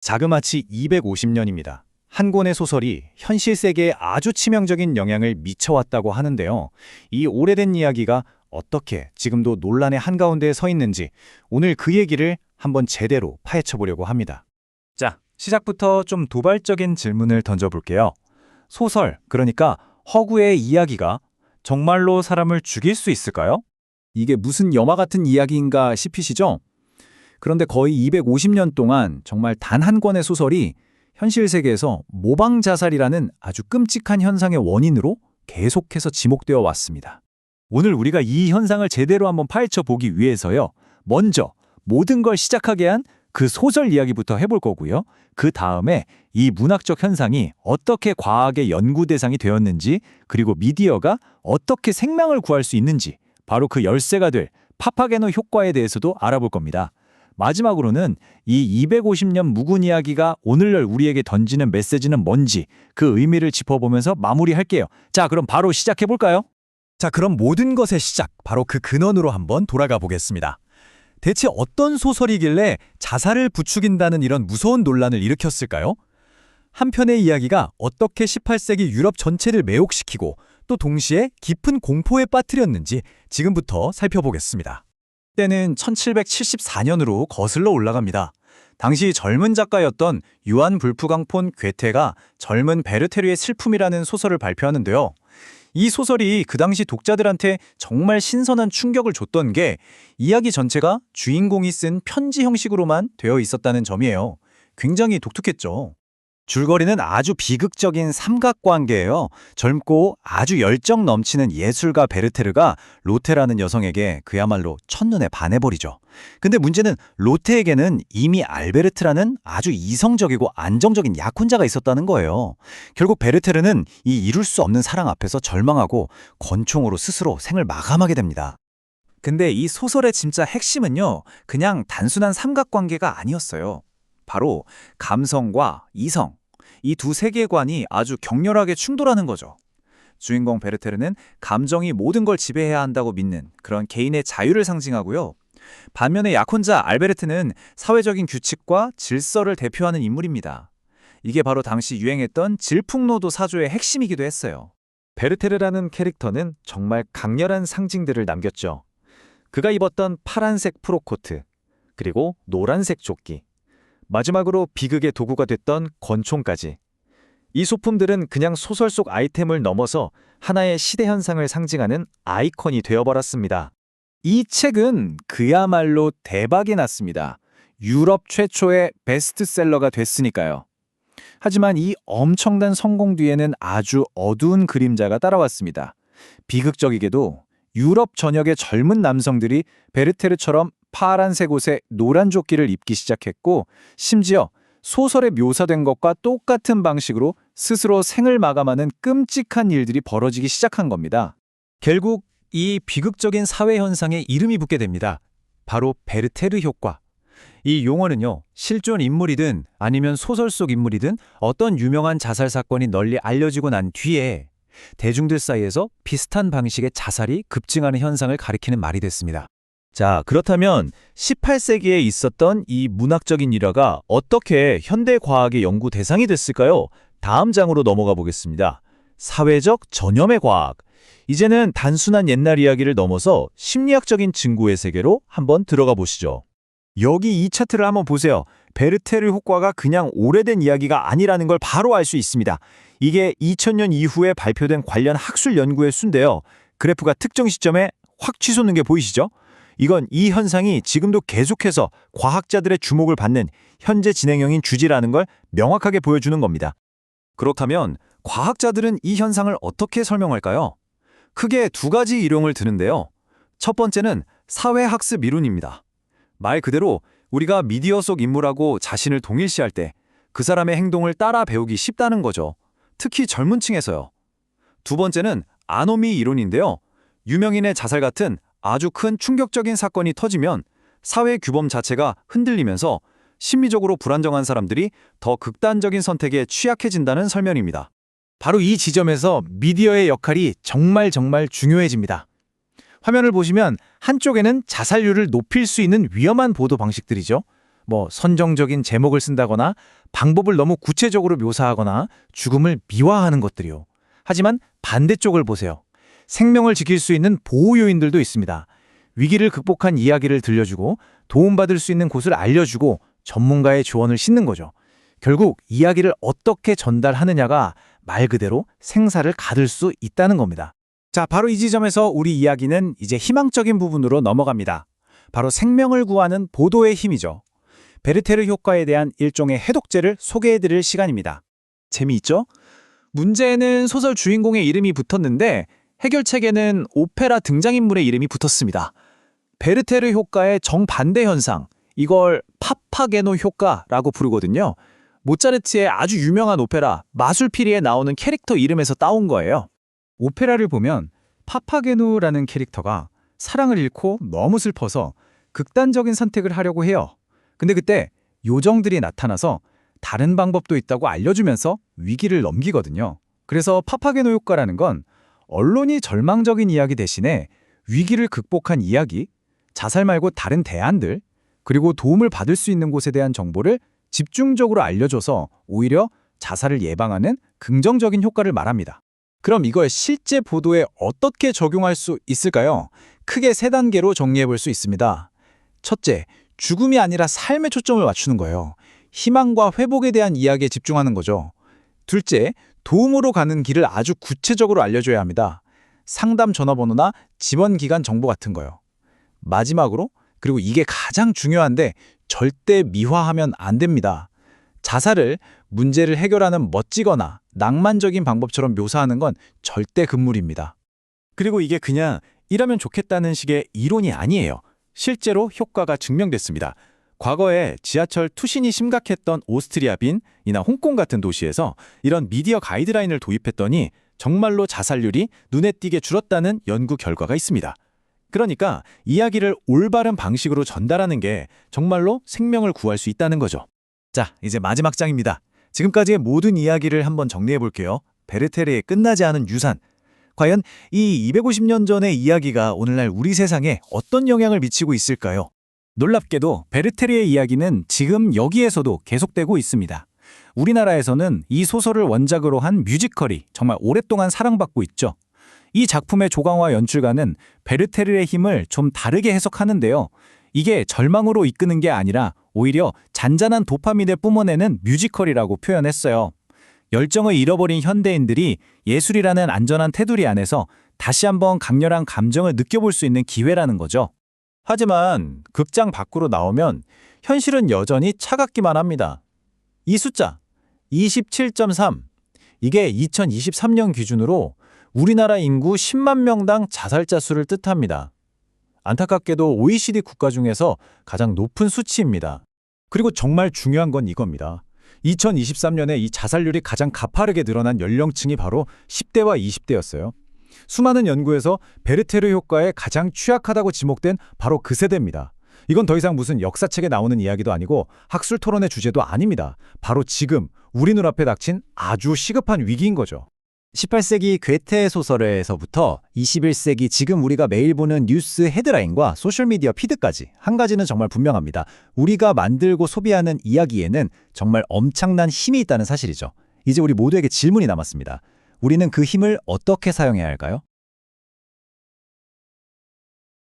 자그마치 250년입니다. 한 권의 소설이 현실 세계에 아주 치명적인 영향을 미쳐왔다고 하는데요. 이 오래된 이야기가 어떻게 지금도 논란의 한가운데에 서 있는지 오늘 그 얘기를 한번 제대로 파헤쳐보려고 합니다. 자, 시작부터 좀 도발적인 질문을 던져볼게요. 소설, 그러니까 허구의 이야기가 정말로 사람을 죽일 수 있을까요? 이게 무슨 영화 같은 이야기인가 싶으시죠? 그런데 거의 250년 동안 정말 단 한 권의 소설이 현실 세계에서 모방 자살이라는 아주 끔찍한 현상의 원인으로 계속해서 지목되어 왔습니다. 오늘 우리가 이 현상을 제대로 한번 파헤쳐 보기 위해서요. 먼저 모든 걸 시작하게 한 그 소설 이야기부터 해볼 거고요. 그 다음에 이 문학적 현상이 어떻게 과학의 연구 대상이 되었는지, 그리고 미디어가 어떻게 생명을 구할 수 있는지, 바로 그 열쇠가 될 파파게노 효과에 대해서도 알아볼 겁니다. 마지막으로는 이 250년 묵은 이야기가 오늘날 우리에게 던지는 메시지는 뭔지 그 의미를 짚어보면서 마무리할게요. 자, 그럼 바로 시작해볼까요? 자, 그럼 모든 것의 시작, 바로 그 근원으로 한번 돌아가 보겠습니다. 대체 어떤 소설이길래 자살을 부추긴다는 이런 무서운 논란을 일으켰을까요? 한 편의 이야기가 어떻게 18세기 유럽 전체를 매혹시키고 또 동시에 깊은 공포에 빠뜨렸는지 지금부터 살펴보겠습니다. 때는 1774년으로 거슬러 올라갑니다. 당시 젊은 작가였던 요한 불프강 폰 괴테가 젊은 베르테르의 슬픔이라는 소설을 발표하는데요. 이 소설이 그 당시 독자들한테 정말 신선한 충격을 줬던 게 이야기 전체가 주인공이 쓴 편지 형식으로만 되어 있었다는 점이에요. 굉장히 독특했죠. 줄거리는 아주 비극적인 삼각관계예요. 젊고 아주 열정 넘치는 예술가 베르테르가 로테라는 여성에게 그야말로 첫눈에 반해버리죠. 근데 문제는 로테에게는 이미 알베르트라는 아주 이성적이고 안정적인 약혼자가 있었다는 거예요. 결국 베르테르는 이 이룰 수 없는 사랑 앞에서 절망하고 권총으로 스스로 생을 마감하게 됩니다. 근데 이 소설의 진짜 핵심은요, 그냥 단순한 삼각관계가 아니었어요. 바로 감성과 이성, 이 두 세계관이 아주 격렬하게 충돌하는 거죠. 주인공 베르테르는 감정이 모든 걸 지배해야 한다고 믿는 그런 개인의 자유를 상징하고요. 반면에 약혼자 알베르트는 사회적인 규칙과 질서를 대표하는 인물입니다. 이게 바로 당시 유행했던 질풍노도 사조의 핵심이기도 했어요. 베르테르라는 캐릭터는 정말 강렬한 상징들을 남겼죠. 그가 입었던 파란색 프로코트, 그리고 노란색 조끼, 마지막으로 비극의 도구가 됐던 권총까지. 이 소품들은 그냥 소설 속 아이템을 넘어서 하나의 시대 현상을 상징하는 아이콘이 되어버렸습니다. 이 책은 그야말로 대박이 났습니다. 유럽 최초의 베스트셀러가 됐으니까요. 하지만 이 엄청난 성공 뒤에는 아주 어두운 그림자가 따라왔습니다. 비극적이게도 유럽 전역의 젊은 남성들이 베르테르처럼 파란색 옷에 노란 조끼를 입기 시작했고, 심지어 소설에 묘사된 것과 똑같은 방식으로 스스로 생을 마감하는 끔찍한 일들이 벌어지기 시작한 겁니다. 결국 이 비극적인 사회 현상에 이름이 붙게 됩니다. 바로 베르테르 효과. 이 용어는요, 실존 인물이든 아니면 소설 속 인물이든 어떤 유명한 자살 사건이 널리 알려지고 난 뒤에 대중들 사이에서 비슷한 방식의 자살이 급증하는 현상을 가리키는 말이 됐습니다. 자, 그렇다면 18세기에 있었던 이 문학적인 일화가 어떻게 현대 과학의 연구 대상이 됐을까요? 다음 장으로 넘어가 보겠습니다. 사회적 전염의 과학. 이제는 단순한 옛날 이야기를 넘어서 심리학적인 증거의 세계로 한번 들어가 보시죠. 여기 이 차트를 한번 보세요. 베르테르 효과가 그냥 오래된 이야기가 아니라는 걸 바로 알 수 있습니다. 이게 2000년 이후에 발표된 관련 학술 연구의 수인데요. 그래프가 특정 시점에 확 치솟는 게 보이시죠? 이건 이 현상이 지금도 계속해서 과학자들의 주목을 받는 현재 진행형인 주제라는 걸 명확하게 보여주는 겁니다. 그렇다면 과학자들은 이 현상을 어떻게 설명할까요? 크게 두 가지 이론을 드는데요. 첫 번째는 사회학습 이론입니다. 말 그대로 우리가 미디어 속 인물하고 자신을 동일시할 때 그 사람의 행동을 따라 배우기 쉽다는 거죠. 특히 젊은 층에서요. 두 번째는 아노미 이론인데요. 유명인의 자살 같은 아주 큰 충격적인 사건이 터지면 사회 규범 자체가 흔들리면서 심리적으로 불안정한 사람들이 더 극단적인 선택에 취약해진다는 설명입니다. 바로 이 지점에서 미디어의 역할이 정말 중요해집니다. 화면을 보시면 한쪽에는 자살률을 높일 수 있는 위험한 보도 방식들이죠. 선정적인 제목을 쓴다거나 방법을 너무 구체적으로 묘사하거나 죽음을 미화하는 것들이요. 하지만 반대쪽을 보세요. 생명을 지킬 수 있는 보호 요인들도 있습니다. 위기를 극복한 이야기를 들려주고 도움받을 수 있는 곳을 알려주고 전문가의 조언을 싣는 거죠. 결국 이야기를 어떻게 전달하느냐가 말 그대로 생사를 가들 수 있다는 겁니다. 자, 바로 이 지점에서 우리 이야기는 이제 희망적인 부분으로 넘어갑니다. 바로 생명을 구하는 보도의 힘이죠. 베르테르 효과에 대한 일종의 해독제를 소개해드릴 시간입니다. 재미있죠? 문제에는 소설 주인공의 이름이 붙었는데 해결책에는 오페라 등장인물의 이름이 붙었습니다. 베르테르 효과의 정반대 현상, 이걸 파파게노 효과라고 부르거든요. 모차르트의 아주 유명한 오페라 마술피리에 나오는 캐릭터 이름에서 따온 거예요. 오페라를 보면 파파게노라는 캐릭터가 사랑을 잃고 너무 슬퍼서 극단적인 선택을 하려고 해요. 근데 그때 요정들이 나타나서 다른 방법도 있다고 알려주면서 위기를 넘기거든요. 그래서 파파게노 효과라는 건 언론이 절망적인 이야기 대신에 위기를 극복한 이야기, 자살 말고 다른 대안들, 그리고 도움을 받을 수 있는 곳에 대한 정보를 집중적으로 알려줘서 오히려 자살을 예방하는 긍정적인 효과를 말합니다. 그럼 이걸 실제 보도에 어떻게 적용할 수 있을까요? 크게 3단계로 정리해 볼 수 있습니다. 첫째, 죽음이 아니라 삶에 초점을 맞추는 거예요. 희망과 회복에 대한 이야기에 집중하는 거죠. 둘째, 도움으로 가는 길을 아주 구체적으로 알려줘야 합니다. 상담 전화번호나 지원기관 정보 같은 거요. 마지막으로, 그리고 이게 가장 중요한데 절대 미화하면 안 됩니다. 자살을 문제를 해결하는 멋지거나 낭만적인 방법처럼 묘사하는 건 절대 금물입니다. 그리고 이게 그냥 이러면 좋겠다는 식의 이론이 아니에요. 실제로 효과가 증명됐습니다. 과거에 지하철 투신이 심각했던 오스트리아 빈이나 홍콩 같은 도시에서 이런 미디어 가이드라인을 도입했더니 정말로 자살률이 눈에 띄게 줄었다는 연구 결과가 있습니다. 그러니까 이야기를 올바른 방식으로 전달하는 게 정말로 생명을 구할 수 있다는 거죠. 자, 이제 마지막 장입니다. 지금까지의 모든 이야기를 한번 정리해 볼게요. 베르테르의 끝나지 않은 유산. 과연 이 250년 전의 이야기가 오늘날 우리 세상에 어떤 영향을 미치고 있을까요? 놀랍게도 베르테르의 이야기는 지금 여기에서도 계속되고 있습니다. 우리나라에서는 이 소설을 원작으로 한 뮤지컬이 정말 오랫동안 사랑받고 있죠. 이 작품의 조강화 연출가는 베르테르의 힘을 좀 다르게 해석하는데요. 이게 절망으로 이끄는 게 아니라 오히려 잔잔한 도파민을 뿜어내는 뮤지컬이라고 표현했어요. 열정을 잃어버린 현대인들이 예술이라는 안전한 테두리 안에서 다시 한번 강렬한 감정을 느껴볼 수 있는 기회라는 거죠. 하지만 극장 밖으로 나오면 현실은 여전히 차갑기만 합니다. 이 숫자 27.3, 이게 2023년 기준으로 우리나라 인구 10만 명당 자살자 수를 뜻합니다. 안타깝게도 OECD 국가 중에서 가장 높은 수치입니다. 그리고 정말 중요한 건 이겁니다. 2023년에 이 자살률이 가장 가파르게 늘어난 연령층이 바로 10대와 20대였어요. 수많은 연구에서 베르테르 효과에 가장 취약하다고 지목된 바로 그 세대입니다. 이건 더 이상 무슨 역사책에 나오는 이야기도 아니고 학술 토론의 주제도 아닙니다. 바로 지금 우리 눈앞에 닥친 아주 시급한 위기인 거죠. 18세기 괴테 소설에서부터 21세기 지금 우리가 매일 보는 뉴스 헤드라인과 소셜미디어 피드까지 한 가지는 정말 분명합니다. 우리가 만들고 소비하는 이야기에는 정말 엄청난 힘이 있다는 사실이죠. 이제 우리 모두에게 질문이 남았습니다. 우리는 그 힘을 어떻게 사용해야 할까요?